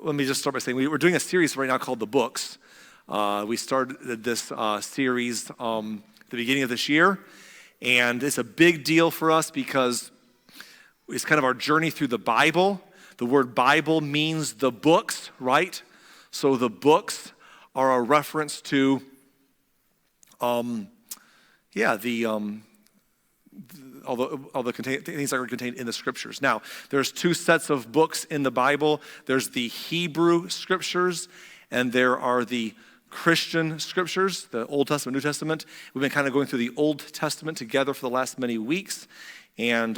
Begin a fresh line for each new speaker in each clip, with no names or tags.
let me just start by saying we're doing a series right now called The Books. We started this series at the beginning of this year, and it's a big deal for us because it's kind of our journey through the Bible. The word Bible means the books, right? So the books are a reference to, all the things that are contained in the scriptures. Now, there's two sets of books in the Bible. There's the Hebrew scriptures, and there are the Christian scriptures, the Old Testament, New Testament. We've been kind of going through the Old Testament together for the last many weeks, and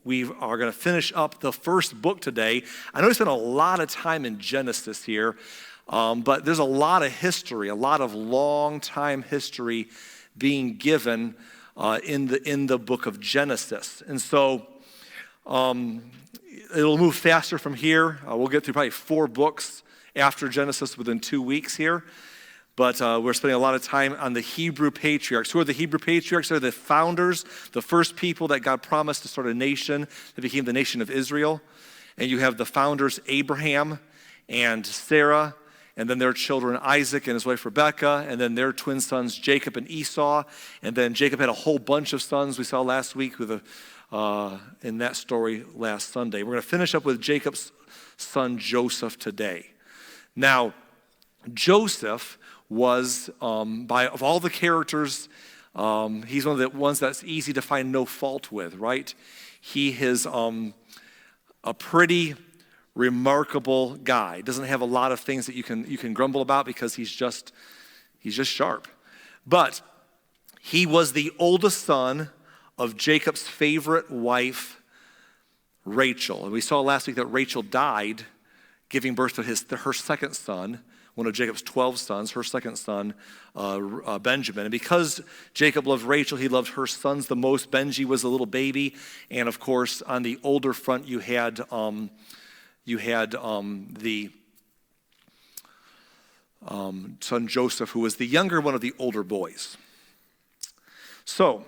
we are going to finish up the first book today. I know we spent a lot of time in Genesis here, but there's a lot of history, a lot of long-time history being given in the book of Genesis. And so it'll move faster from here. We'll get through probably 4 books after Genesis within 2 weeks here. But we're spending a lot of time on the Hebrew patriarchs. Who are the Hebrew patriarchs? They're the founders, the first people that God promised to start a nation that became the nation of Israel. And you have the founders, Abraham and Sarah, and then their children, Isaac and his wife Rebekah, and then their twin sons, Jacob and Esau. And then Jacob had a whole bunch of sons we saw last week with in that story last Sunday. We're going to finish up with Jacob's son, Joseph, today. Now, Joseph was, of all the characters, he's one of the ones that's easy to find no fault with, right? He is a pretty remarkable guy. Doesn't have a lot of things that you can grumble about because he's just sharp. But he was the oldest son of Jacob's favorite wife, Rachel. And we saw last week that Rachel died giving birth to her second son, one of Jacob's 12 sons, her second son, Benjamin. And because Jacob loved Rachel, he loved her sons the most. Benji was a little baby. And of course, on the older front, you had the son Joseph, who was the younger one of the older boys. So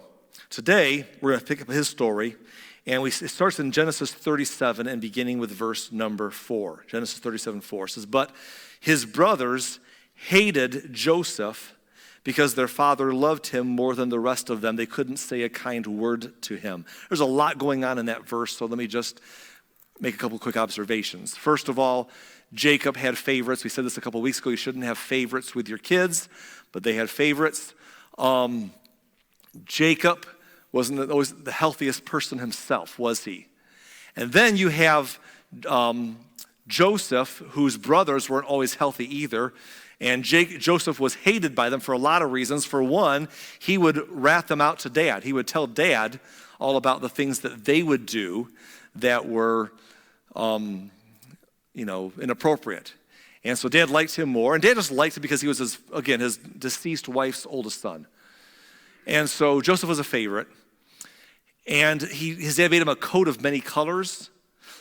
today, we're going to pick up his story. And it starts in Genesis 37 and beginning with verse number 4. Genesis 37:4 says, "But his brothers hated Joseph because their father loved him more than the rest of them. They couldn't say a kind word to him." There's a lot going on in that verse, so let me just make a couple quick observations. First of all, Jacob had favorites. We said this a couple weeks ago. You shouldn't have favorites with your kids, but they had favorites. Jacob wasn't always the healthiest person himself, was he? And then you have Joseph, whose brothers weren't always healthy either. And Joseph was hated by them for a lot of reasons. For one, he would rat them out to Dad. He would tell Dad all about the things that they would do that were, inappropriate. And so Dad liked him more. And Dad just liked him because he was, his deceased wife's oldest son. And so Joseph was a favorite. And his dad made him a coat of many colors.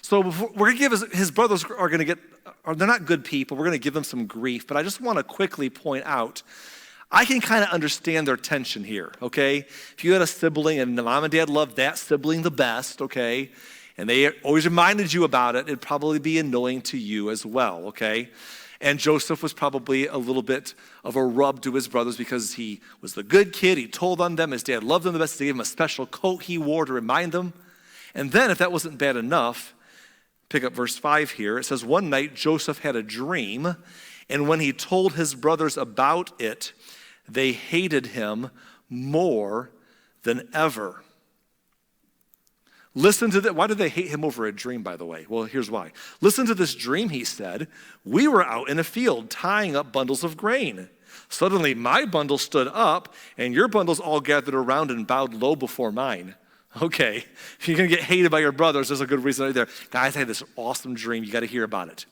So we're going to give his brothers they're not good people. We're going to give them some grief. But I just want to quickly point out, I can kind of understand their tension here, okay? If you had a sibling and the mom and dad loved that sibling the best, okay, and they always reminded you about it, it'd probably be annoying to you as well, okay? And Joseph was probably a little bit of a rub to his brothers because he was the good kid. He told on them. His dad loved them the best. They gave him a special coat he wore to remind them. And then if that wasn't bad enough, pick up verse 5 here. It says, "One night Joseph had a dream, and when he told his brothers about it, they hated him more than ever." Listen to that. Why did they hate him over a dream, by the way? Well, here's why. "Listen to this dream," he said. "We were out in a field tying up bundles of grain. Suddenly my bundle stood up, and your bundles all gathered around and bowed low before mine." Okay, if you're going to get hated by your brothers, there's a good reason right there. "Guys, I had this awesome dream. You got to hear about it.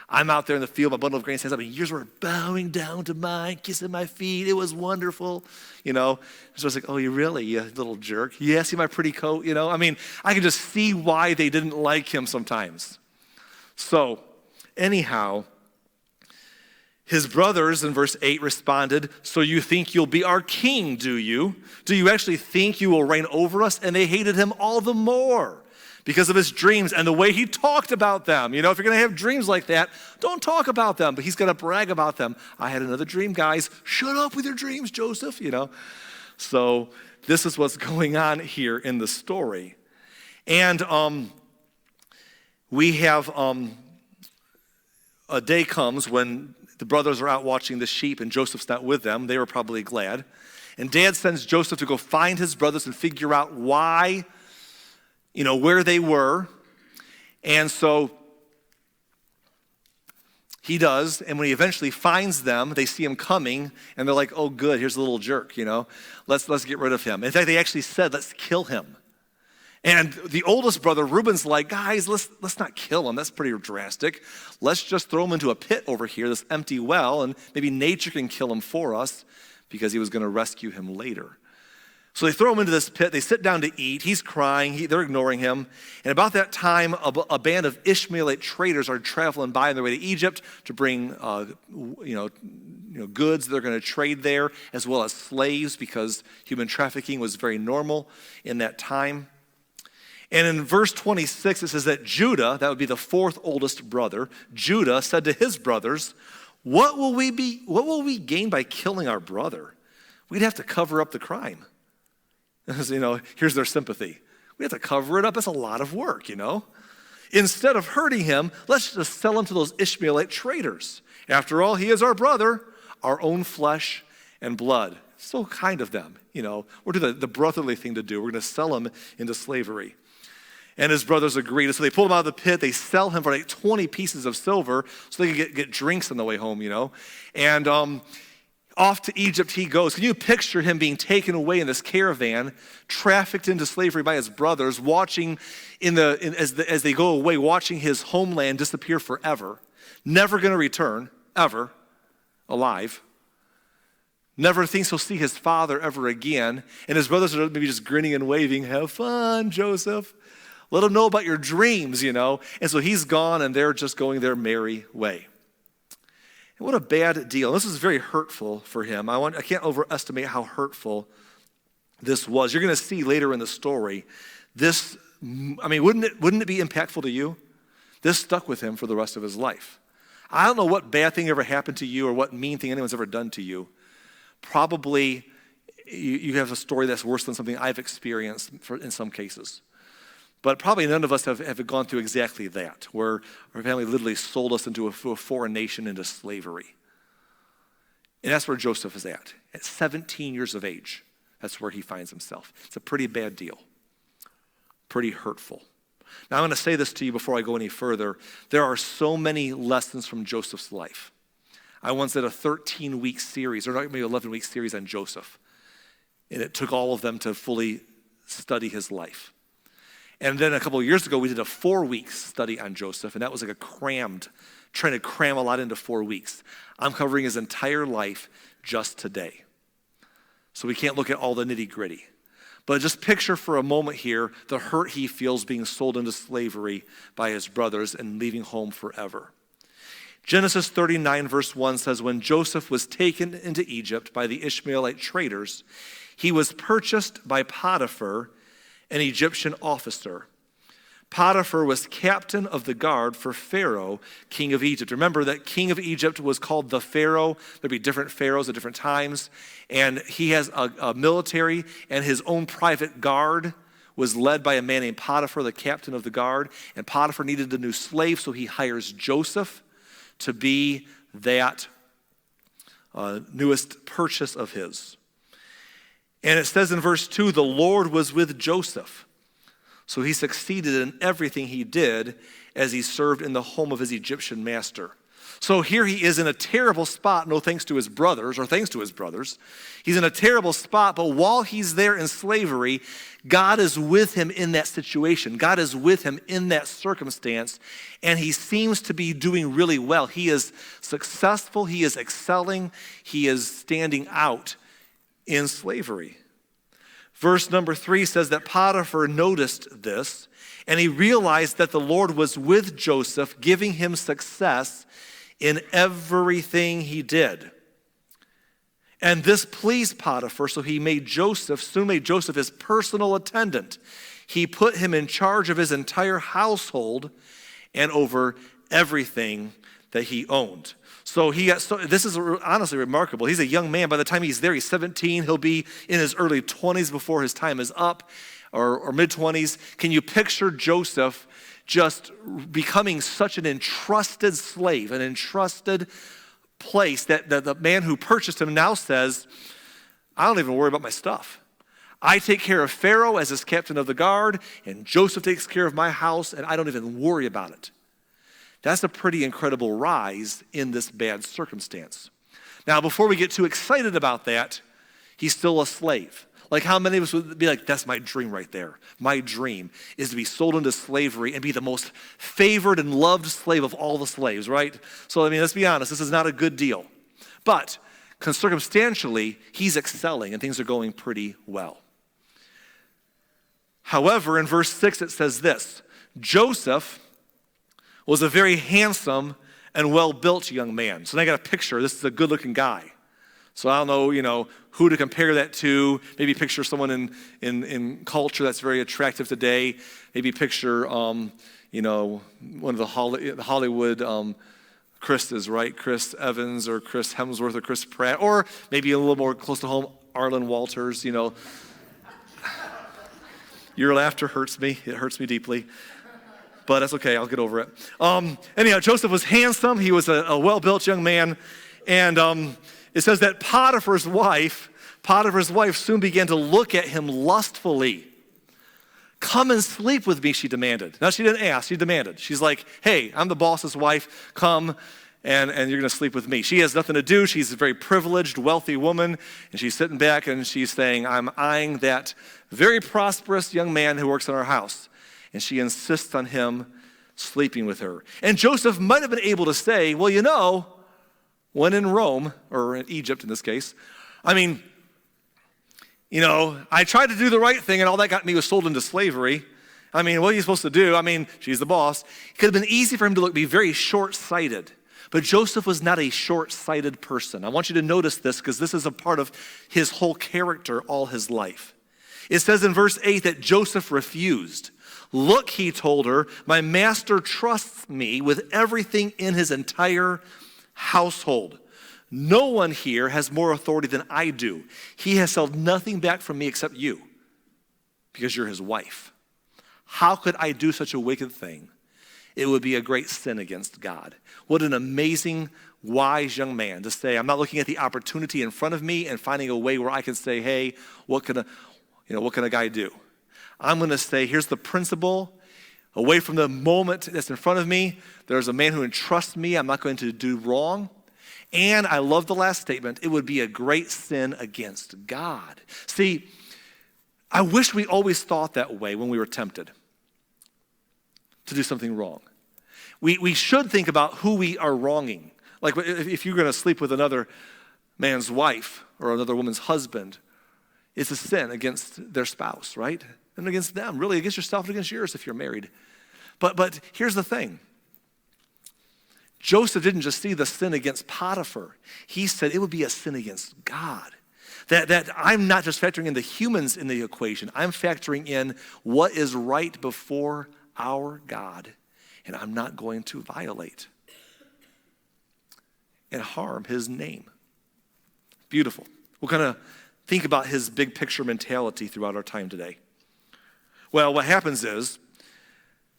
I'm out there in the field, my bundle of grain stands up, and yours were bowing down to mine, kissing my feet. It was wonderful." So it's like, "Oh, you really, you little jerk? Yeah, see my pretty coat?" I mean, I can just see why they didn't like him sometimes. So, anyhow, his brothers in verse 8 responded, "So you think you'll be our king, do you? Do you actually think you will reign over us?" And they hated him all the more because of his dreams and the way he talked about them. You know, if you're going to have dreams like that, don't talk about them, but he's going to brag about them. I had another dream, guys. Shut up with your dreams, Joseph, you know. So this is what's going on here in the story. And we have a day comes when the brothers are out watching the sheep and Joseph's not with them. They were probably glad. And Dad sends Joseph to go find his brothers and figure out why, you know, where they were. And so he does. And when he eventually finds them, they see him coming and they're like, oh, good, here's a little jerk, you know. Let's get rid of him. In fact, they actually said, let's kill him. And the oldest brother, Reuben's like, guys, let's not kill him. That's pretty drastic. Let's just throw him into a pit over here, this empty well, and maybe nature can kill him for us, because he was going to rescue him later. So they throw him into this pit. They sit down to eat. He's crying. They're ignoring him. And about that time, a band of Ishmaelite traders are traveling by on their way to Egypt to bring goods they're going to trade there, as well as slaves, because human trafficking was very normal in that time. And in verse 26, it says that Judah, that would be the fourth oldest brother, Judah said to his brothers, what will we gain by killing our brother? We'd have to cover up the crime. You know, here's their sympathy. We have to cover it up. It's a lot of work, you know. Instead of hurting him, let's just sell him to those Ishmaelite traders. After all, he is our brother, our own flesh and blood. So kind of them, you know. We'll do the brotherly thing to do. We're going to sell him into slavery. And his brothers agreed. So they pull him out of the pit. They sell him for like 20 pieces of silver so they can get drinks on the way home, you know. And off to Egypt he goes. Can you picture him being taken away in this caravan, trafficked into slavery by his brothers, watching as they go away, watching his homeland disappear forever, never going to return, ever, alive. Never thinks he'll see his father ever again. And his brothers are maybe just grinning and waving, have fun, Joseph. Let him know about your dreams, you know. And so he's gone and they're just going their merry way. And what a bad deal. This is very hurtful for him. I can't overestimate how hurtful this was. You're going to see later in the story, this, I mean, wouldn't it be impactful to you? This stuck with him for the rest of his life. I don't know what bad thing ever happened to you or what mean thing anyone's ever done to you. Probably you have a story that's worse than something I've experienced in some cases. But probably none of us have gone through exactly that, where our family literally sold us into a foreign nation, into slavery. And that's where Joseph is at 17 years of age. That's where he finds himself. It's a pretty bad deal, pretty hurtful. Now, I'm going to say this to you before I go any further. There are so many lessons from Joseph's life. I once did a 13-week series, or maybe 11-week series on Joseph. And it took all of them to fully study his life. And then a couple of years ago, we did a 4-week study on Joseph, and that was like trying to cram a lot into 4 weeks. I'm covering his entire life just today. So we can't look at all the nitty-gritty. But just picture for a moment here the hurt he feels being sold into slavery by his brothers and leaving home forever. Genesis 39 verse 1 says, when Joseph was taken into Egypt by the Ishmaelite traders, he was purchased by Potiphar, an Egyptian officer. Potiphar was captain of the guard for Pharaoh, king of Egypt. Remember that king of Egypt was called the Pharaoh. There'd be different pharaohs at different times. And he has a military, and his own private guard was led by a man named Potiphar, the captain of the guard. And Potiphar needed a new slave, so he hires Joseph to be that newest purchase of his. And it says in verse 2, the Lord was with Joseph. So he succeeded in everything he did as he served in the home of his Egyptian master. So here he is in a terrible spot, no thanks to his brothers, or thanks to his brothers. He's in a terrible spot, but while he's there in slavery, God is with him in that situation. God is with him in that circumstance, and he seems to be doing really well. He is successful, he is excelling, he is standing out in slavery. Verse number 3 says that Potiphar noticed this, and he realized that the Lord was with Joseph, giving him success in everything he did. And this pleased Potiphar, so he soon made Joseph his personal attendant. He put him in charge of his entire household and over everything that he owned. So this is honestly remarkable. He's a young man. By the time he's there, he's 17. He'll be in his early 20s before his time is up, or mid-20s. Can you picture Joseph just becoming such an entrusted slave, an entrusted place that the man who purchased him now says, I don't even worry about my stuff. I take care of Pharaoh as his captain of the guard, and Joseph takes care of my house, and I don't even worry about it. That's a pretty incredible rise in this bad circumstance. Now, before we get too excited about that, he's still a slave. Like, how many of us would be like, that's my dream right there. My dream is to be sold into slavery and be the most favored and loved slave of all the slaves, right? So, let's be honest, this is not a good deal. But circumstantially, he's excelling and things are going pretty well. However, in verse 6, it says this: Joseph was a very handsome and well-built young man. So now I got a picture. This is a good-looking guy. So I don't know, who to compare that to. Maybe picture someone in culture that's very attractive today. Maybe picture, one of the Hollywood Chris's, right? Chris Evans or Chris Hemsworth or Chris Pratt. Or maybe a little more close to home, Arlen Walters, Your laughter hurts me. It hurts me deeply. But that's okay. I'll get over it. Anyhow, Joseph was handsome. He was a well-built young man. And it says that Potiphar's wife soon began to look at him lustfully. Come and sleep with me, she demanded. Now, she didn't ask. She demanded. She's like, hey, I'm the boss's wife. Come, and you're going to sleep with me. She has nothing to do. She's a very privileged, wealthy woman. And she's sitting back, and she's saying, I'm eyeing that very prosperous young man who works in our house. And she insists on him sleeping with her. And Joseph might have been able to say, well, when in Rome, or in Egypt in this case, I tried to do the right thing and all that got me was sold into slavery. What are you supposed to do? She's the boss. It could have been easy for him to be very short-sighted. But Joseph was not a short-sighted person. I want you to notice this because this is a part of his whole character all his life. It says in verse 8 that Joseph refused. Look, he told her, my master trusts me with everything in his entire household. No one here has more authority than I do. He has held nothing back from me except you, because you're his wife. How could I do such a wicked thing? It would be a great sin against God. What an amazing, wise young man to say, I'm not looking at the opportunity in front of me and finding a way where I can say, hey, what can a guy do? I'm going to say, here's the principle. Away from the moment that's in front of me, there's a man who entrusts me. I'm not going to do wrong. And I love the last statement. It would be a great sin against God. See, I wish we always thought that way when we were tempted to do something wrong. We should think about who we are wronging. Like if you're going to sleep with another man's wife or another woman's husband, it's a sin against their spouse, right? And against them, really against yourself and against yours if you're married. But here's the thing. Joseph didn't just see the sin against Potiphar. He said it would be a sin against God. That I'm not just factoring in the humans in the equation. I'm factoring in what is right before our God. And I'm not going to violate and harm his name. Beautiful. We're going to think about his big picture mentality throughout our time today. Well, what happens is,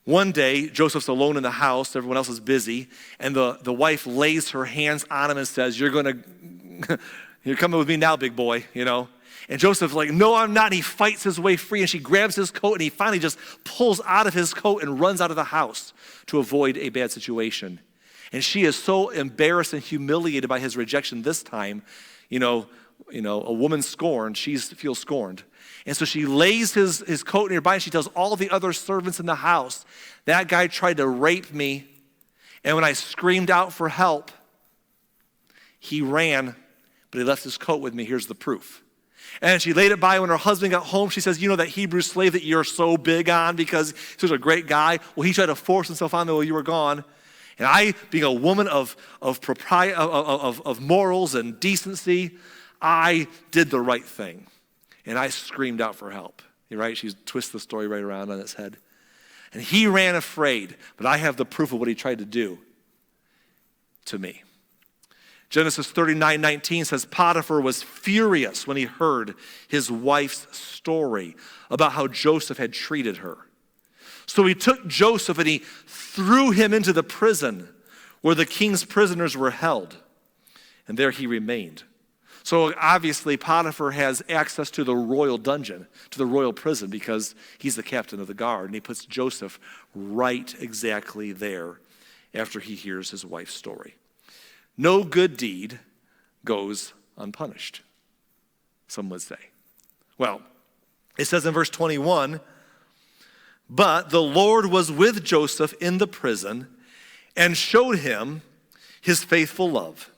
one day, Joseph's alone in the house, everyone else is busy, and the wife lays her hands on him and says, you're coming with me now, big boy, And Joseph's like, no, I'm not. And he fights his way free, and she grabs his coat, and he finally just pulls out of his coat and runs out of the house to avoid a bad situation. And she is so embarrassed and humiliated by his rejection this time, a woman scorned, she feels scorned. And so she lays his coat nearby, and she tells all the other servants in the house, that guy tried to rape me, and when I screamed out for help, he ran, but he left his coat with me. Here's the proof. And she laid it by when her husband got home. She says, that Hebrew slave that you're so big on because he's such a great guy? Well, he tried to force himself on me while you were gone. And I, being a woman of morals and decency, I did the right thing. And I screamed out for help. You're right? She twists the story right around on its head. And he ran afraid, but I have the proof of what he tried to do to me. Genesis 39:19 says Potiphar was furious when he heard his wife's story about how Joseph had treated her. So he took Joseph and he threw him into the prison where the king's prisoners were held. And there he remained. So obviously Potiphar has access to the royal dungeon, to the royal prison, because he's the captain of the guard. And he puts Joseph right exactly there after he hears his wife's story. No good deed goes unpunished, some would say. Well, it says in verse 21, but the Lord was with Joseph in the prison and showed him his faithful love.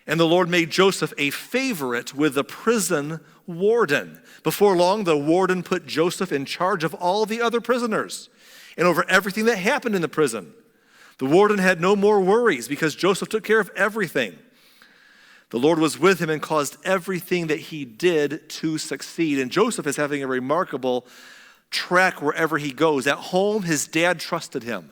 And the Lord made Joseph a favorite with the prison warden. Before long, the warden put Joseph in charge of all the other prisoners and over everything that happened in the prison. The warden had no more worries because Joseph took care of everything. The Lord was with him and caused everything that he did to succeed. And Joseph is having a remarkable track wherever he goes. At home, his dad trusted him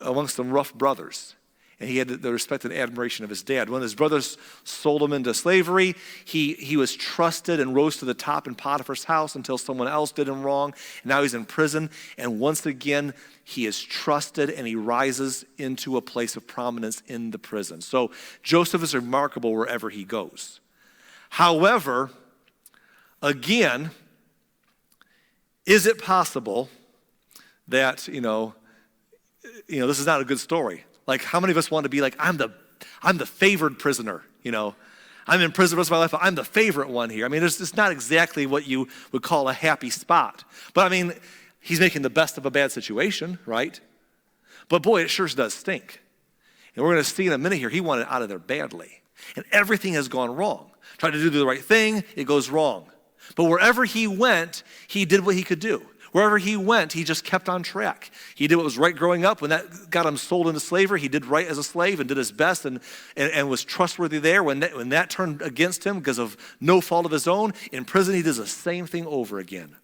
amongst some rough brothers. And he had the respect and admiration of his dad. When his brothers sold him into slavery, he was trusted and rose to the top in Potiphar's house until someone else did him wrong. And now he's in prison. And once again, he is trusted and he rises into a place of prominence in the prison. So Joseph is remarkable wherever he goes. However, again, is it possible that, this is not a good story? Like, how many of us want to be like, I'm the favored prisoner, I'm in prison the rest of my life, but I'm the favorite one here. I mean, it's not exactly what you would call a happy spot. But I mean, he's making the best of a bad situation, right? But boy, it sure does stink. And we're going to see in a minute here, he wanted out of there badly. And everything has gone wrong. Tried to do the right thing, it goes wrong. But wherever he went, he did what he could do. Wherever he went, he just kept on track. He did what was right growing up. When that got him sold into slavery, he did right as a slave and did his best and was trustworthy there. When that turned against him because of no fault of his own, in prison he does the same thing over again.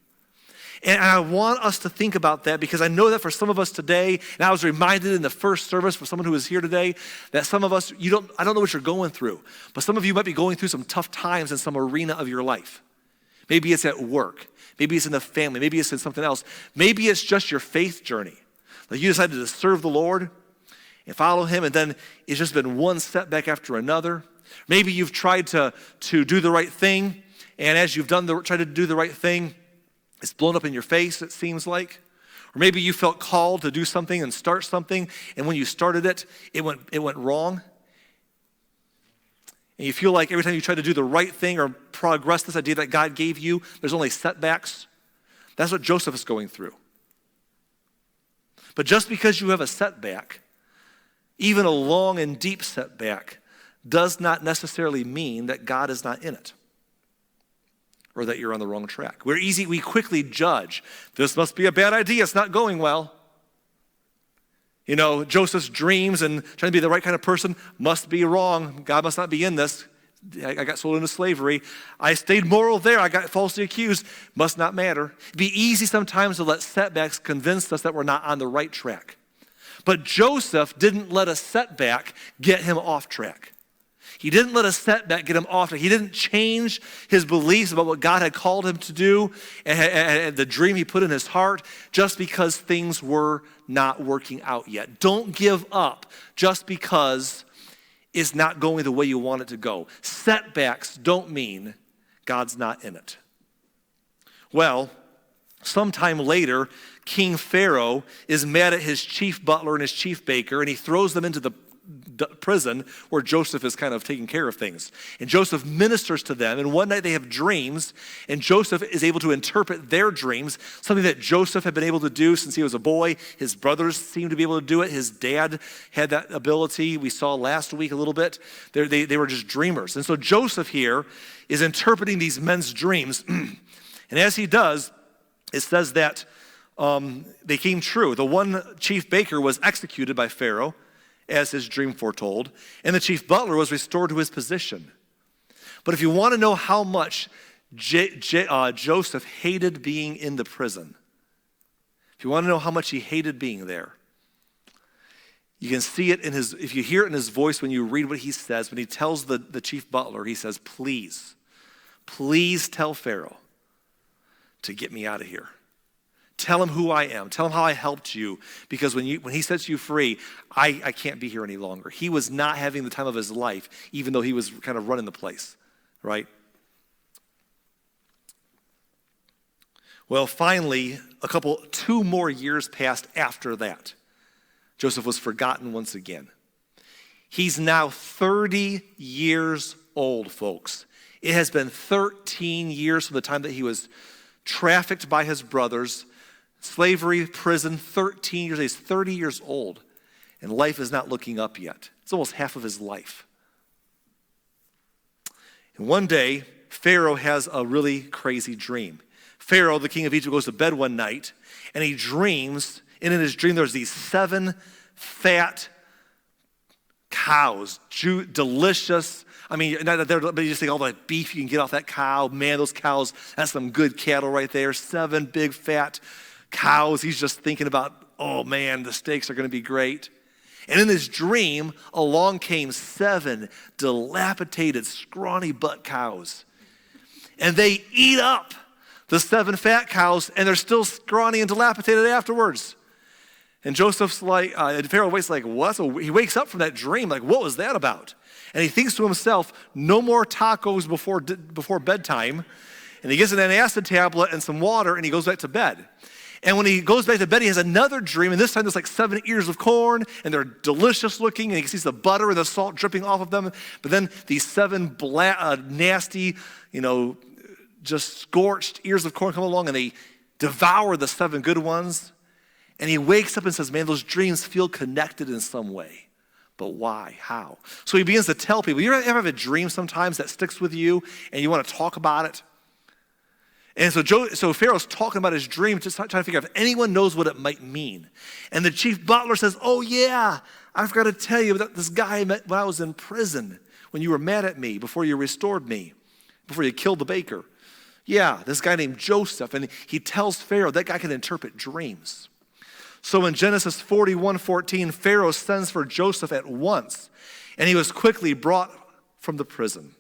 And I want us to think about that because I know that for some of us today, and I was reminded in the first service for someone who was here today, that some of us, I don't know what you're going through, but some of you might be going through some tough times in some arena of your life. Maybe it's at work. Maybe it's in the family. Maybe it's in something else. Maybe it's just your faith journey. Like you decided to serve the Lord and follow him, and then it's just been one setback after another. Maybe you've tried to do the right thing, and as you've tried to do the right thing, it's blown up in your face, it seems like. Or maybe you felt called to do something and start something, and when you started it, it went wrong. And you feel like every time you try to do the right thing or progress this idea that God gave you, there's only setbacks. That's what Joseph is going through. But just because you have a setback, even a long and deep setback, does not necessarily mean that God is not in it or that you're on the wrong track. We quickly judge. This must be a bad idea. It's not going well. Joseph's dreams and trying to be the right kind of person must be wrong. God must not be in this. I got sold into slavery. I stayed moral there. I got falsely accused. Must not matter. It'd be easy sometimes to let setbacks convince us that we're not on the right track. But Joseph didn't let a setback get him off track. He didn't let a setback get him off track. He didn't change his beliefs about what God had called him to do and the dream he put in his heart just because things were not working out yet. Don't give up just because it's not going the way you want it to go. Setbacks don't mean God's not in it. Well, sometime later, King Pharaoh is mad at his chief butler and his chief baker, and he throws them into the prison where Joseph is kind of taking care of things. And Joseph ministers to them, and one night they have dreams, and Joseph is able to interpret their dreams, something that Joseph had been able to do since he was a boy. His brothers seemed to be able to do it. His dad had that ability. We saw last week a little bit. They were just dreamers. And so Joseph here is interpreting these men's dreams. And as he does, it says that they came true. The one chief baker was executed by Pharaoh, as his dream foretold, and the chief butler was restored to his position. But if you want to know how much Joseph hated being in the prison. If you want to know how much he hated being there, you can see it if you hear it in his voice when you read what he says, when he tells the chief butler, he says, please tell Pharaoh to get me out of here. Tell him who I am. Tell him how I helped you. Because when he sets you free, I can't be here any longer. He was not having the time of his life, even though he was kind of running the place, right? Well, finally, 2 more years passed after that. Joseph was forgotten once again. He's now 30 years old, folks. It has been 13 years from the time that he was trafficked by his brothers, slavery, prison, 13 years. He's 30 years old, and life is not looking up yet. It's almost half of his life. And one day, Pharaoh has a really crazy dream. Pharaoh, the king of Egypt, goes to bed one night, and he dreams, and in his dream there's these 7 fat cows, delicious. I mean, but you just think all the beef you can get off that cow. Man, those cows, that's some good cattle right there. 7 big fat cows. He's just thinking about, oh man, the steaks are going to be great. And in his dream, along came 7 dilapidated, scrawny butt cows. And they eat up the 7 fat cows, and they're still scrawny and dilapidated afterwards. And Joseph's like, and Pharaoh wakes like, what? So he wakes up from that dream, like, what was that about? And he thinks to himself, no more tacos before bedtime. And he gets an acid tablet and some water, and he goes back to bed. And when he goes back to bed, he has another dream, and this time there's like 7 ears of corn, and they're delicious looking, and he sees the butter and the salt dripping off of them. But then these 7 nasty, just scorched ears of corn come along, and they devour the 7 good ones. And he wakes up and says, man, those dreams feel connected in some way. But why? How? So he begins to tell people. You ever have a dream sometimes that sticks with you and you want to talk about it? And so Pharaoh's talking about his dream, just trying to figure out if anyone knows what it might mean. And the chief butler says, oh yeah, I forgot to tell you about this guy I met when I was in prison, when you were mad at me, before you restored me, before you killed the baker. Yeah, this guy named Joseph. And he tells Pharaoh that guy can interpret dreams. So in Genesis 41:14, Pharaoh sends for Joseph at once, and he was quickly brought from the prison.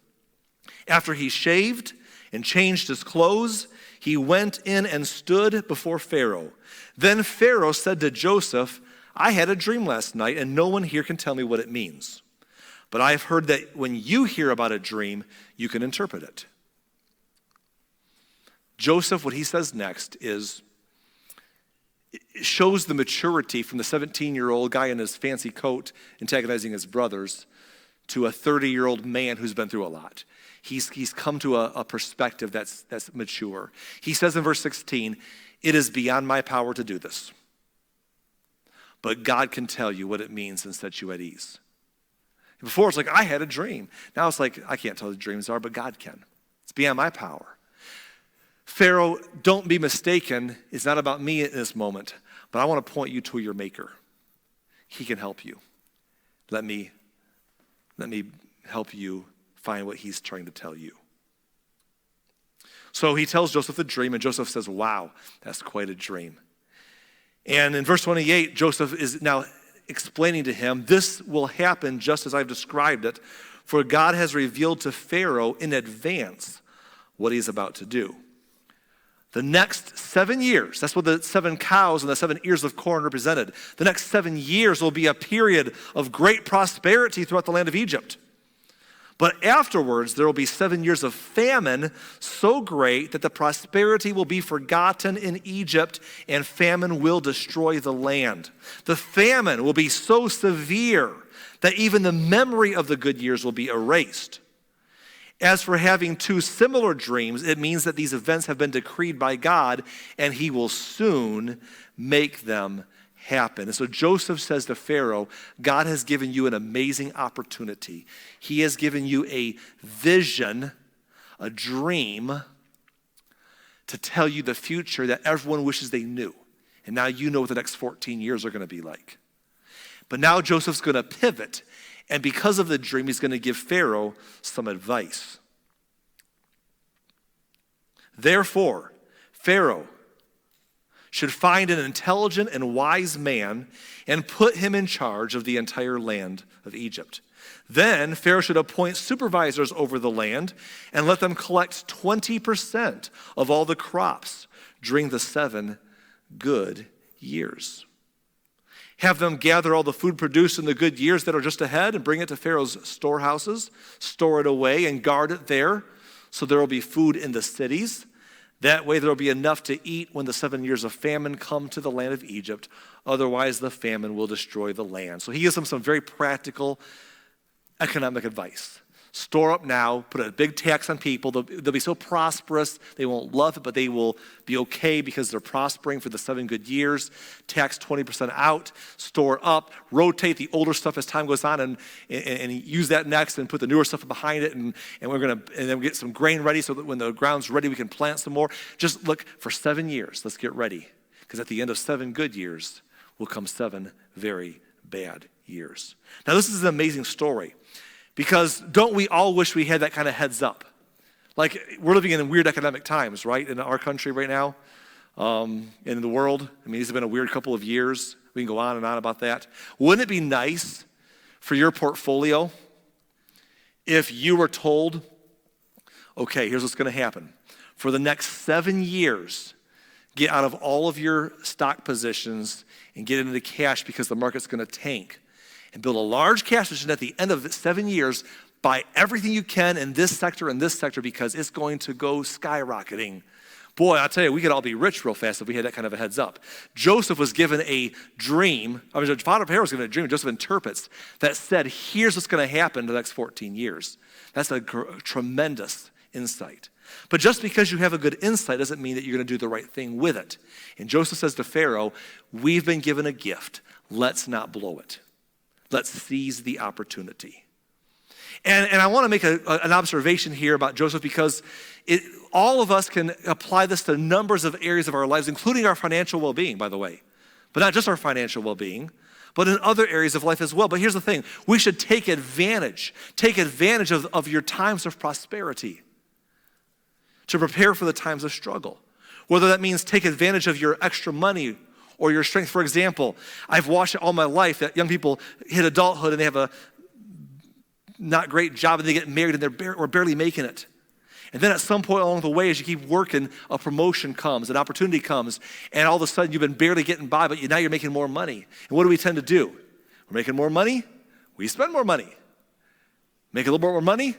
After he shaved and changed his clothes, he went in and stood before Pharaoh. Then Pharaoh said to Joseph, I had a dream last night, and no one here can tell me what it means. But I have heard that when you hear about a dream, you can interpret it. Joseph, what he says next it shows the maturity from the 17-year-old guy in his fancy coat antagonizing his brothers to a 30-year-old man who's been through a lot. He's come to a perspective that's mature. He says in verse 16, it is beyond my power to do this, but God can tell you what it means and set you at ease. Before it's like, I had a dream. Now it's like, I can't tell what the dreams are, but God can. It's beyond my power. Pharaoh, don't be mistaken. It's not about me in this moment, but I want to point you to your maker. He can help you. Let me help you find what he's trying to tell you. So he tells Joseph the dream, and Joseph says, wow, that's quite a dream. And in verse 28, Joseph is now explaining to him, this will happen just as I've described it, for God has revealed to Pharaoh in advance what he's about to do. The next 7 years, that's what the 7 cows and the 7 ears of corn represented. The next 7 years will be a period of great prosperity throughout the land of Egypt. But afterwards, there will be 7 years of famine so great that the prosperity will be forgotten in Egypt and famine will destroy the land. The famine will be so severe that even the memory of the good years will be erased. As for having 2 similar dreams, it means that these events have been decreed by God and he will soon make them happen. And so Joseph says to Pharaoh, God has given you an amazing opportunity. He has given you a vision, a dream, to tell you the future that everyone wishes they knew. And now you know what the next 14 years are going to be like. But now Joseph's going to pivot. And because of the dream, he's going to give Pharaoh some advice. Therefore, Pharaoh should find an intelligent and wise man and put him in charge of the entire land of Egypt. Then Pharaoh should appoint supervisors over the land and let them collect 20% of all the crops during the 7 good years. Have them gather all the food produced in the good years that are just ahead and bring it to Pharaoh's storehouses, store it away and guard it there so there will be food in the cities. That way there will be enough to eat when the 7 years of famine come to the land of Egypt. Otherwise the famine will destroy the land. So he gives them some very practical economic advice. Store up now, put a big tax on people. They'll be so prosperous, they won't love it, but they will be okay because they're prospering for the 7 good years. Tax 20% out, store up, rotate the older stuff as time goes on and use that next and put the newer stuff behind it and then we get some grain ready so that when the ground's ready we can plant some more. Just look, for 7 years, let's get ready. Because at the end of 7 good years will come 7 very bad years. Now this is an amazing story. Because don't we all wish we had that kind of heads up? Like, we're living in weird economic times, right, in our country right now, and in the world. I mean, these have been a weird couple of years. We can go on and on about that. Wouldn't it be nice for your portfolio if you were told, okay, here's what's going to happen. For the next 7 years, get out of all of your stock positions and get into cash because the market's going to tank. And build a large cash position at the end of the 7 years, buy everything you can in this sector because it's going to go skyrocketing. Boy, I'll tell you, we could all be rich real fast if we had that kind of a heads up. Joseph was given a dream, Father Pharaoh was given a dream, Joseph interprets, that said, here's what's going to happen in the next 14 years. That's a tremendous insight. But just because you have a good insight doesn't mean that you're going to do the right thing with it. And Joseph says to Pharaoh, we've been given a gift. Let's not blow it. Let's seize the opportunity. And I want to make an observation here about Joseph because all of us can apply this to numbers of areas of our lives, including our financial well-being, by the way. But not just our financial well-being, but in other areas of life as well. But here's the thing. We should take advantage of your times of prosperity to prepare for the times of struggle. Whether that means take advantage of your extra money or your strength. For example, I've watched it all my life that young people hit adulthood and they have a not great job and they get married and we're barely making it. And then at some point along the way, as you keep working, a promotion comes, an opportunity comes, and all of a sudden you've been barely getting by, but now you're making more money. And what do we tend to do? We're making more money, we spend more money. Make a little more money,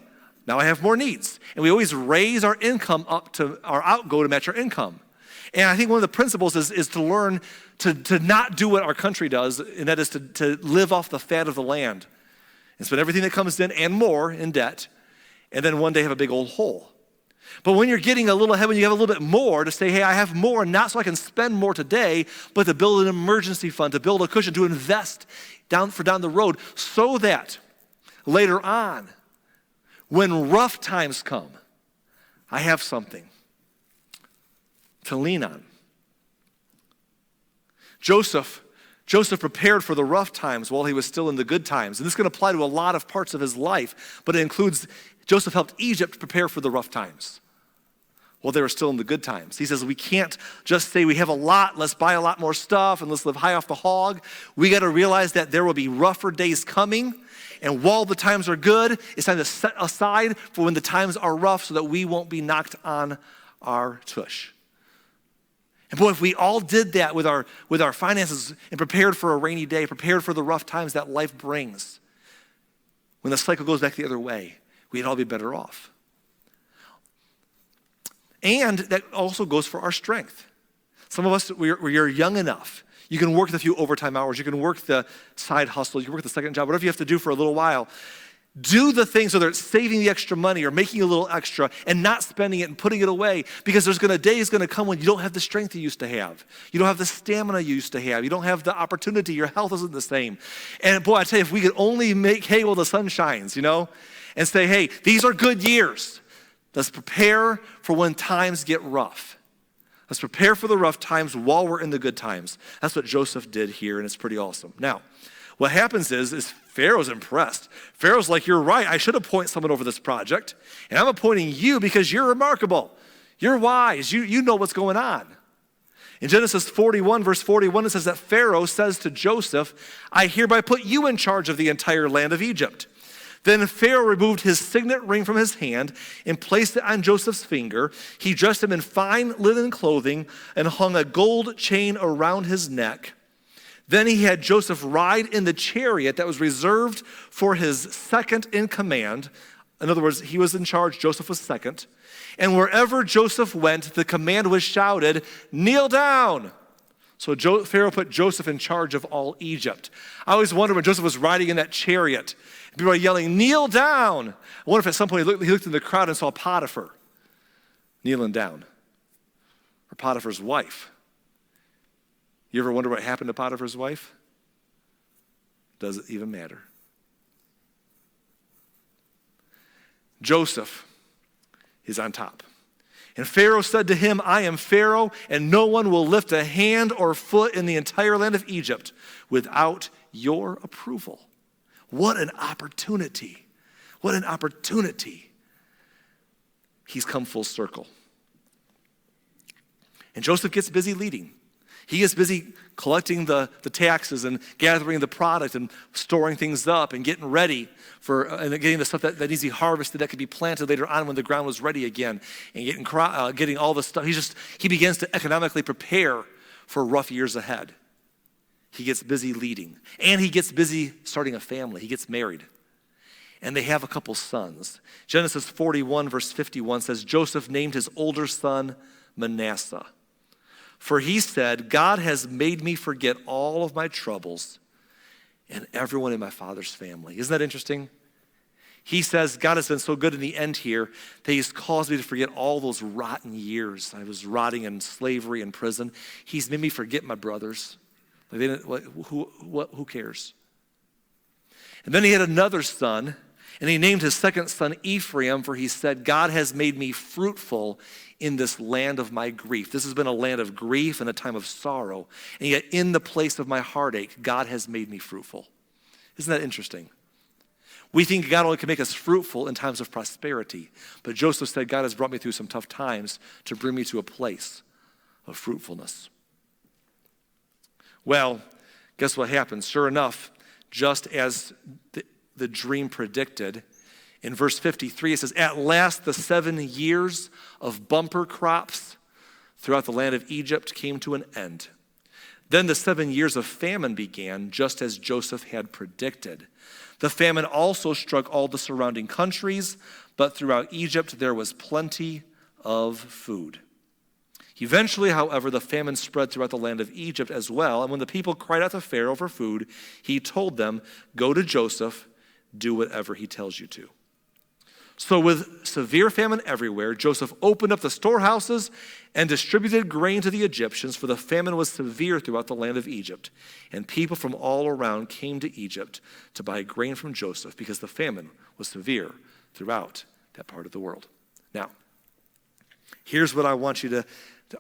now I have more needs. And we always raise our income up to our outgo to match our income. And I think one of the principles is to learn to not do what our country does, and that is to live off the fat of the land and spend everything that comes in and more in debt, and then one day have a big old hole. But when you're getting a little ahead, when you have a little bit more, to say, hey, I have more, not so I can spend more today, but to build an emergency fund, to build a cushion, to invest down the road, so that later on, when rough times come, I have something to lean on. Joseph prepared for the rough times while he was still in the good times. And this is going to apply to a lot of parts of his life, but it includes Joseph helped Egypt prepare for the rough times while they were still in the good times. He says we can't just say we have a lot, let's buy a lot more stuff and let's live high off the hog. We got to realize that there will be rougher days coming, and while the times are good, it's time to set aside for when the times are rough so that we won't be knocked on our tush. And boy, if we all did that with our finances and prepared for a rainy day, prepared for the rough times that life brings, when the cycle goes back the other way, we'd all be better off. And that also goes for our strength. Some of us, we're young enough. You can work the few overtime hours. You can work the side hustle. You can work the second job, whatever you have to do for a little while. Do the things, whether it's saving the extra money or making a little extra and not spending it and putting it away, because there's a day is going to come when you don't have the strength you used to have. You don't have the stamina you used to have. You don't have the opportunity. Your health isn't the same. And boy, I tell you, if we could only make hay while the sun shines, and say, hey, these are good years. Let's prepare for when times get rough. Let's prepare for the rough times while we're in the good times. That's what Joseph did here, and it's pretty awesome. Now, what happens is Pharaoh's impressed. Pharaoh's like, you're right, I should appoint someone over this project, and I'm appointing you because you're remarkable. You're wise. You know what's going on. In Genesis 41, verse 41, it says that Pharaoh says to Joseph, I hereby put you in charge of the entire land of Egypt. Then Pharaoh removed his signet ring from his hand and placed it on Joseph's finger. He dressed him in fine linen clothing and hung a gold chain around his neck. Then he had Joseph ride in the chariot that was reserved for his second in command. In other words, he was in charge, Joseph was second. And wherever Joseph went, the command was shouted, kneel down. So Pharaoh put Joseph in charge of all Egypt. I always wondered when Joseph was riding in that chariot, people were yelling, kneel down. I wonder if at some point he looked in the crowd and saw Potiphar kneeling down, or Potiphar's wife. You ever wonder what happened to Potiphar's wife? Does it even matter? Joseph is on top. And Pharaoh said to him, I am Pharaoh, and no one will lift a hand or foot in the entire land of Egypt without your approval. What an opportunity. What an opportunity. He's come full circle. And Joseph gets busy leading. He gets busy collecting the taxes and gathering the product and storing things up and getting ready for and getting the stuff that needs to be harvested that could be planted later on when the ground was ready again, and getting all the stuff. He begins to economically prepare for rough years ahead. He gets busy leading, and he gets busy starting a family. He gets married, and they have a couple sons. Genesis 41 verse 51 says, Joseph named his older son Manasseh. For he said, God has made me forget all of my troubles and everyone in my father's family. Isn't that interesting? He says, God has been so good in the end here that he's caused me to forget all those rotten years. I was rotting in slavery and prison. He's made me forget my brothers. Who cares? And then he had another son, and he named his second son Ephraim, for he said, God has made me fruitful in this land of my grief. This has been a land of grief and a time of sorrow. And yet in the place of my heartache, God has made me fruitful. Isn't that interesting? We think God only can make us fruitful in times of prosperity. But Joseph said, God has brought me through some tough times to bring me to a place of fruitfulness. Well, guess what happens? Sure enough, just as the dream predicted, in verse 53, it says, at last the 7 years of bumper crops throughout the land of Egypt came to an end. Then the 7 years of famine began, just as Joseph had predicted. The famine also struck all the surrounding countries, but throughout Egypt there was plenty of food. Eventually, however, the famine spread throughout the land of Egypt as well, and when the people cried out to Pharaoh for food, he told them, go to Joseph, do whatever he tells you to. So with severe famine everywhere, Joseph opened up the storehouses and distributed grain to the Egyptians, for the famine was severe throughout the land of Egypt. And people from all around came to Egypt to buy grain from Joseph because the famine was severe throughout that part of the world. Now, here's what I want you to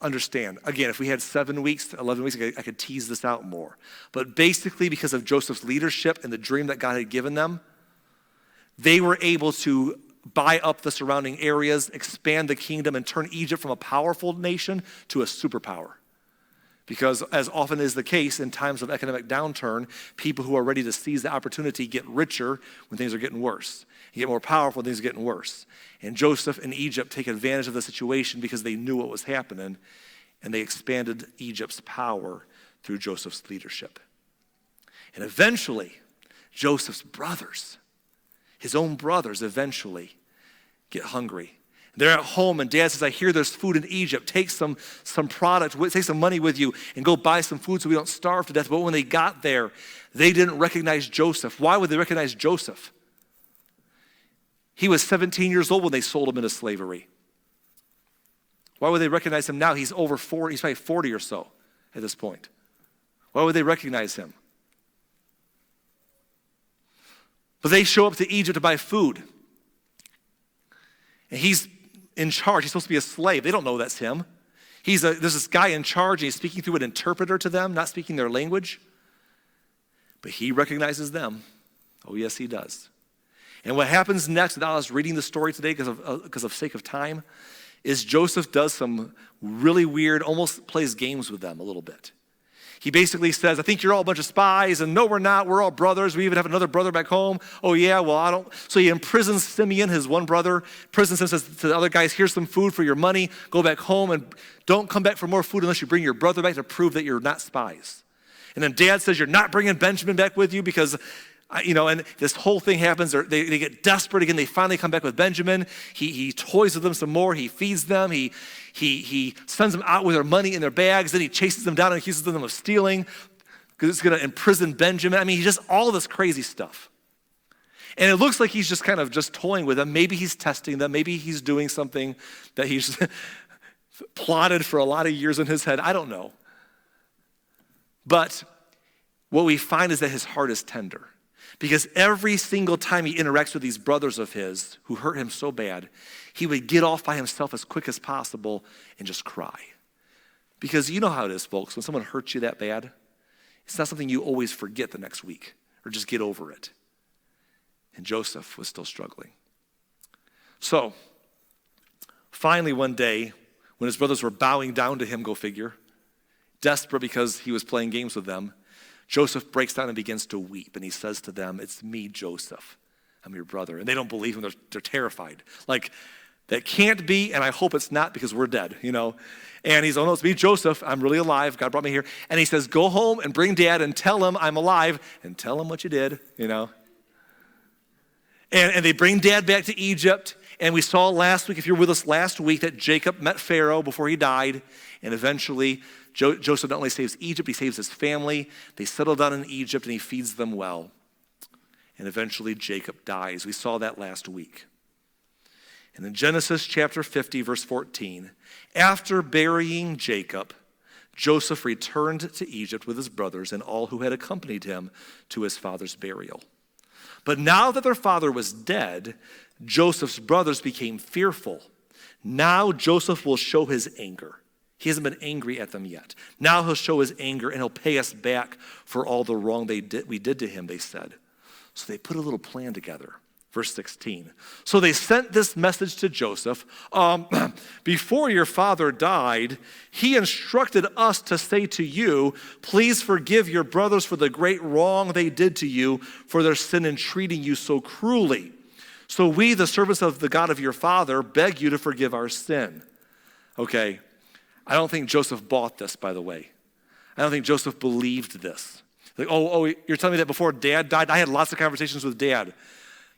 understand. Again, if we had 7 weeks, 11 weeks, I could tease this out more. But basically, because of Joseph's leadership and the dream that God had given them, they were able to buy up the surrounding areas, expand the kingdom, and turn Egypt from a powerful nation to a superpower. Because as often is the case in times of economic downturn, people who are ready to seize the opportunity get richer when things are getting worse. You get more powerful when things are getting worse. And Joseph and Egypt take advantage of the situation because they knew what was happening, and they expanded Egypt's power through Joseph's leadership. And eventually, Joseph's brothers, his own brothers, eventually get hungry. They're at home, and Dad says, I hear there's food in Egypt. Take some product, take some money with you, and go buy some food so we don't starve to death. But when they got there, they didn't recognize Joseph. Why would they recognize Joseph? He was 17 years old when they sold him into slavery. Why would they recognize him now? He's over 40, he's probably 40 or so at this point. Why would they recognize him? But they show up to Egypt to buy food. And he's in charge. He's supposed to be a slave. They don't know that's him. There's this guy in charge, and he's speaking through an interpreter to them, not speaking their language. But he recognizes them. Oh, yes, he does. And what happens next, and I was reading the story today because of sake of time, is Joseph does some really weird, almost plays games with them a little bit. He basically says, I think you're all a bunch of spies, and no, we're not. We're all brothers. We even have another brother back home. Oh, yeah, well, I don't. So he imprisons Simeon, his one brother. Imprisons him, says to the other guys, here's some food for your money. Go back home and don't come back for more food unless you bring your brother back to prove that you're not spies. And then dad says, you're not bringing Benjamin back with you because, and this whole thing happens. They get desperate again. They finally come back with Benjamin. He toys with them some more. He feeds them. He sends them out with their money in their bags. Then he chases them down and accuses them of stealing because it's going to imprison Benjamin. I mean, he just all this crazy stuff. And it looks like he's just kind of just toying with them. Maybe he's testing them. Maybe he's doing something that he's plotted for a lot of years in his head. I don't know. But what we find is that his heart is tender. Because every single time he interacts with these brothers of his who hurt him so bad, he would get off by himself as quick as possible and just cry. Because you know how it is, folks. When someone hurts you that bad, it's not something you always forget the next week or just get over it. And Joseph was still struggling. So, finally one day, when his brothers were bowing down to him, go figure, desperate because he was playing games with them, Joseph breaks down and begins to weep, and he says to them, it's me, Joseph. I'm your brother. And they don't believe him. They're terrified. Like, that can't be, and I hope it's not because we're dead, And he's, oh no, it's me, Joseph. I'm really alive. God brought me here. And he says, go home and bring dad and tell him I'm alive and tell him what you did, And they bring dad back to Egypt. And we saw last week, if you were with us last week, that Jacob met Pharaoh before he died. And eventually, Joseph not only saves Egypt, he saves his family. They settle down in Egypt, and he feeds them well. And eventually, Jacob dies. We saw that last week. And in Genesis chapter 50, verse 14, after burying Jacob, Joseph returned to Egypt with his brothers and all who had accompanied him to his father's burial. But now that their father was dead, Joseph's brothers became fearful. Now Joseph will show his anger. He hasn't been angry at them yet. Now he'll show his anger and he'll pay us back for all the wrong we did to him, they said. So they put a little plan together. Verse 16. So they sent this message to Joseph. Before your father died, he instructed us to say to you, please forgive your brothers for the great wrong they did to you for their sin in treating you so cruelly. So we, the servants of the God of your father, beg you to forgive our sin. Okay, I don't think Joseph bought this, by the way. I don't think Joseph believed this. Like, oh, you're telling me that before dad died? I had lots of conversations with dad.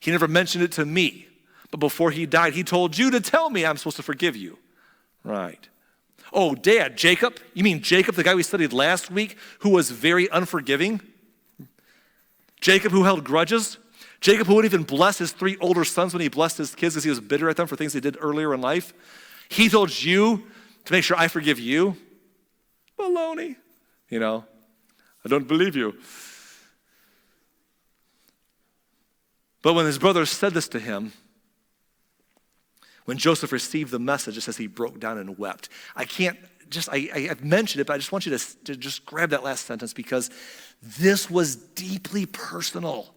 He never mentioned it to me. But before he died, he told you to tell me I'm supposed to forgive you. Right. Oh, dad, Jacob? You mean Jacob, the guy we studied last week, who was very unforgiving? Jacob who held grudges? Jacob who wouldn't even bless his 3 older sons when he blessed his kids because he was bitter at them for things they did earlier in life? He told you to make sure I forgive you? Baloney. I don't believe you. But when his brothers said this to him, when Joseph received the message, it says he broke down and wept. I've mentioned it, but I just want you to just grab that last sentence because this was deeply personal.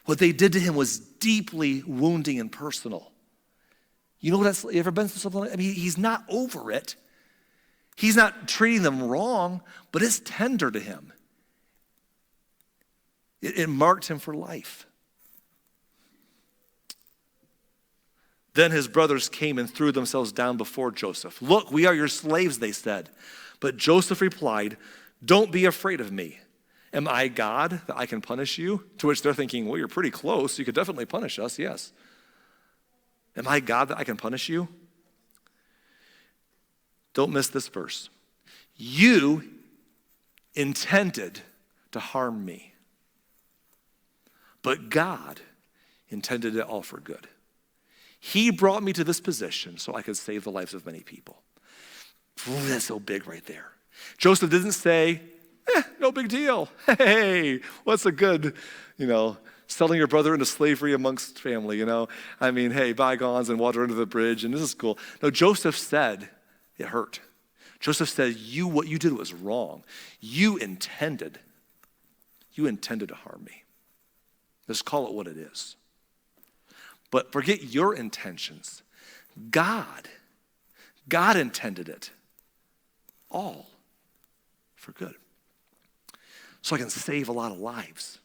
What they did to him was deeply wounding and personal. You know what that's, you ever been through something like that? I mean, he's not over it. He's not treating them wrong, but it's tender to him. It marked him for life. Then his brothers came and threw themselves down before Joseph. Look, we are your slaves, they said. But Joseph replied, don't be afraid of me. Am I God that I can punish you? To which they're thinking, well, you're pretty close. You could definitely punish us, yes. Am I God that I can punish you? Don't miss this verse. You intended to harm me, but God intended it all for good. He brought me to this position so I could save the lives of many people. That's so big right there. Joseph didn't say, no big deal. Hey, what's a good, selling your brother into slavery amongst family, I mean, hey, bygones and water under the bridge, and this is cool. No, Joseph said, it hurt. Joseph said, what you did was wrong. You intended to harm me. Let's call it what it is. But forget your intentions. God God intended it all for good. So I can save a lot of lives.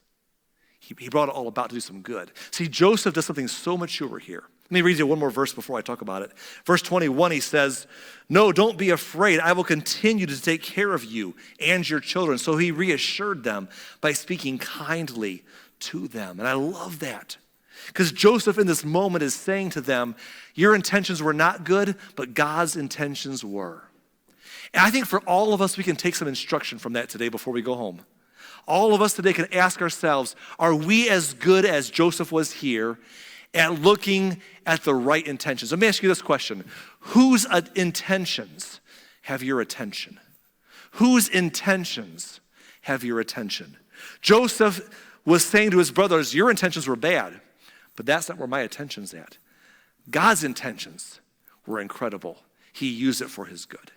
He brought it all about to do some good. See, Joseph does something so mature here. Let me read you one more verse before I talk about it. Verse 21, he says, "No, don't be afraid. I will continue to take care of you and your children." So he reassured them by speaking kindly to them. And I love that. Because Joseph in this moment is saying to them, your intentions were not good, but God's intentions were. And I think for all of us, we can take some instruction from that today before we go home. All of us today can ask ourselves, are we as good as Joseph was here at looking at the right intentions? Let me ask you this question. Whose intentions have your attention? Whose intentions have your attention? Joseph was saying to his brothers, your intentions were bad, but that's not where my attention's at. God's intentions were incredible. He used it for his good.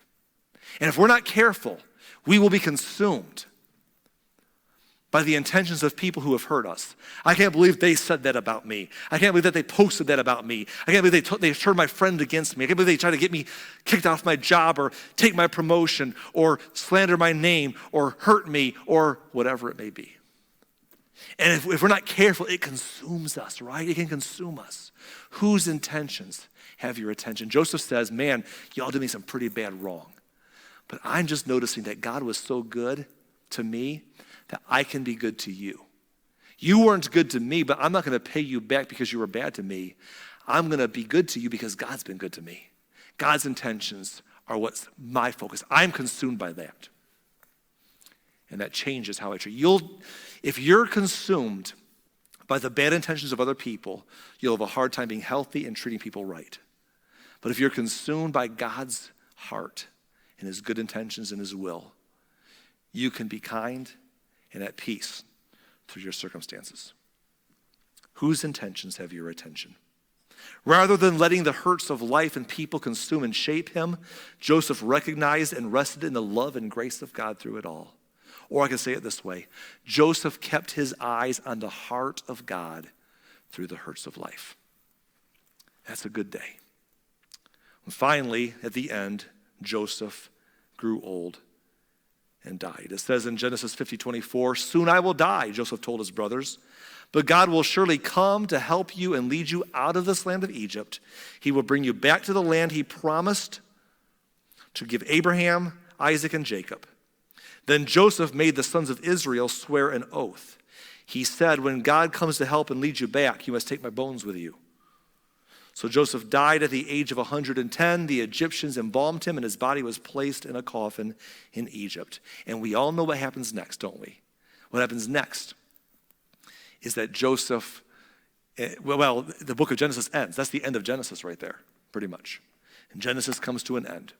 And if we're not careful, we will be consumed by the intentions of people who have hurt us. I can't believe they said that about me. I can't believe that they posted that about me. I can't believe they turned my friend against me. I can't believe they tried to get me kicked off my job or take my promotion or slander my name or hurt me or whatever it may be. And if we're not careful, it consumes us, right? It can consume us. Whose intentions have your attention? Joseph says, man, y'all did me some pretty bad wrong. But I'm just noticing that God was so good to me that I can be good to you. You weren't good to me, but I'm not going to pay you back because you were bad to me. I'm going to be good to you because God's been good to me. God's intentions are what's my focus. I'm consumed by that. And that changes how I treat you. If you're consumed by the bad intentions of other people, you'll have a hard time being healthy and treating people right. But if you're consumed by God's heart and his good intentions and his will, you can be kind and at peace through your circumstances. Whose intentions have your attention? Rather than letting the hurts of life and people consume and shape him, Joseph recognized and rested in the love and grace of God through it all. Or I can say it this way, Joseph kept his eyes on the heart of God through the hurts of life. That's a good day. And finally, at the end, Joseph grew old and died. It says in Genesis 50:24, soon I will die, Joseph told his brothers, but God will surely come to help you and lead you out of this land of Egypt. He will bring you back to the land he promised to give Abraham, Isaac, and Jacob. Then Joseph made the sons of Israel swear an oath. He said, when God comes to help and lead you back, you must take my bones with you. So Joseph died at the age of 110. The Egyptians embalmed him, and his body was placed in a coffin in Egypt. And we all know what happens next, don't we? What happens next is that Joseph, the book of Genesis ends. That's the end of Genesis right there, pretty much. And Genesis comes to an end.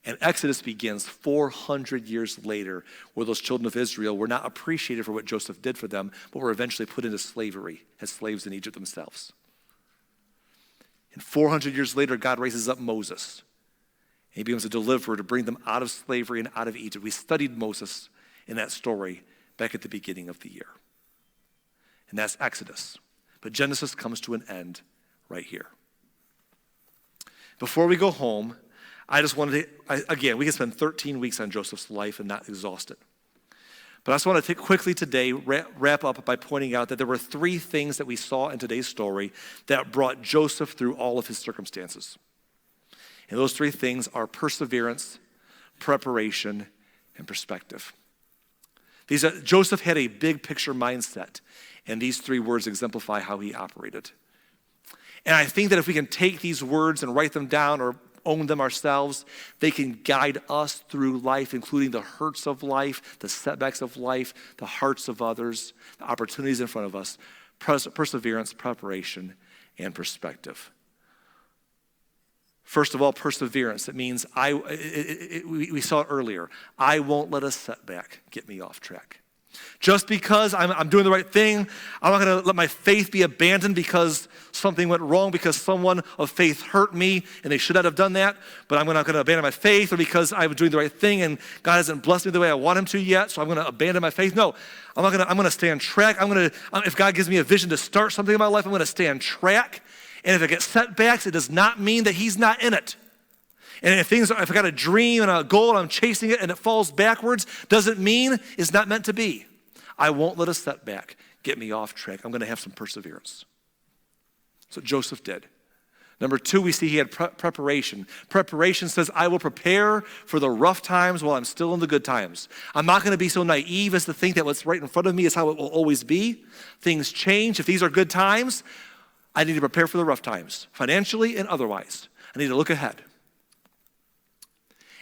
And Exodus begins 400 years later, where those children of Israel were not appreciated for what Joseph did for them, but were eventually put into slavery as slaves in Egypt themselves. And 400 years later, God raises up Moses. And he becomes a deliverer to bring them out of slavery and out of Egypt. We studied Moses in that story back at the beginning of the year. And that's Exodus. But Genesis comes to an end right here. Before we go home, I just wanted to, again, we can spend 13 weeks on Joseph's life and not exhaust it. But I just want to quickly today wrap up by pointing out that there were three things that we saw in today's story that brought Joseph through all of his circumstances. And those three things are perseverance, preparation, and perspective. Joseph had a big picture mindset, and these three words exemplify how he operated. And I think that if we can take these words and write them down or own them ourselves, they can guide us through life, including the hurts of life, the setbacks of life, the hearts of others, the opportunities in front of us, perseverance, preparation, and perspective. First of all, perseverance. It means, we saw it earlier, I won't let a setback get me off track. Just because I'm doing the right thing, I'm not going to let my faith be abandoned because something went wrong, because someone of faith hurt me and they should not have done that, but I'm not going to abandon my faith, or because I'm doing the right thing and God hasn't blessed me the way I want him to yet, so I'm going to abandon my faith. No, I'm going to stay on track. If God gives me a vision to start something in my life, I'm going to stay on track. And if it gets setbacks, it does not mean that he's not in it. And if I got a dream and a goal and I'm chasing it and it falls backwards, doesn't mean it's not meant to be. I won't let a setback get me off track. I'm going to have some perseverance. That's what Joseph did. Number 2, we see he had preparation. Preparation says, I will prepare for the rough times while I'm still in the good times. I'm not going to be so naive as to think that what's right in front of me is how it will always be. Things change. If these are good times, I need to prepare for the rough times, financially and otherwise. I need to look ahead.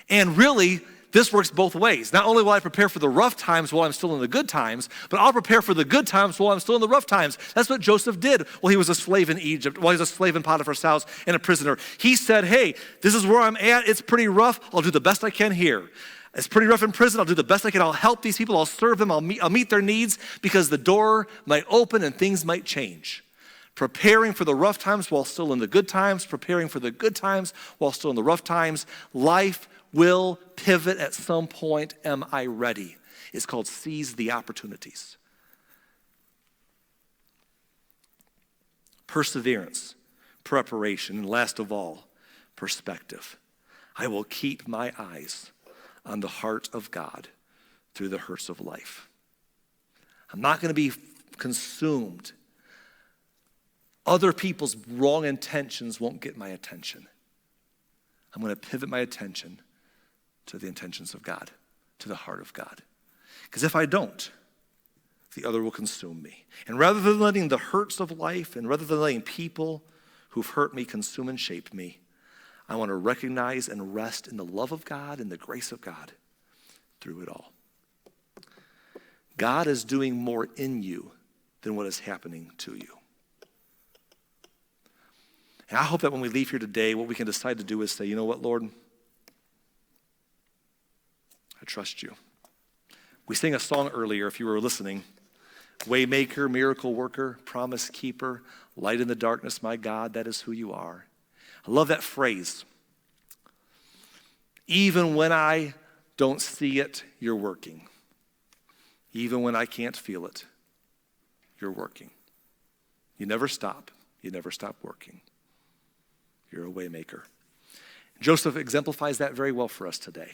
And really, this works both ways. Not only will I prepare for the rough times while I'm still in the good times, but I'll prepare for the good times while I'm still in the rough times. That's what Joseph did while he was a slave in Egypt, while he was a slave in Potiphar's house and a prisoner. He said, hey, this is where I'm at. It's pretty rough. I'll do the best I can here. It's pretty rough in prison. I'll do the best I can. I'll help these people. I'll serve them. I'll meet their needs because the door might open and things might change. Preparing for the rough times while still in the good times, preparing for the good times while still in the rough times. Life will pivot at some point. Am I ready? It's called seize the opportunities. Perseverance, preparation, and last of all, perspective. I will keep my eyes on the heart of God through the hurts of life. I'm not going to be consumed. Other people's wrong intentions won't get my attention. I'm going to pivot my attention to the intentions of God, to the heart of God. Because if I don't, the other will consume me. And rather than letting the hurts of life and rather than letting people who've hurt me consume and shape me, I want to recognize and rest in the love of God and the grace of God through it all. God is doing more in you than what is happening to you. And I hope that when we leave here today, what we can decide to do is say, you know what, Lord? I trust you. We sang a song earlier, if you were listening. Waymaker, miracle worker, promise keeper, light in the darkness, my God, that is who you are. I love that phrase. Even when I don't see it, you're working. Even when I can't feel it, you're working. You never stop. You never stop working. You're a waymaker. Joseph exemplifies that very well for us today.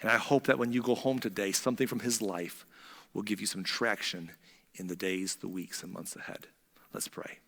And I hope that when you go home today, something from his life will give you some traction in the days, the weeks, and months ahead. Let's pray.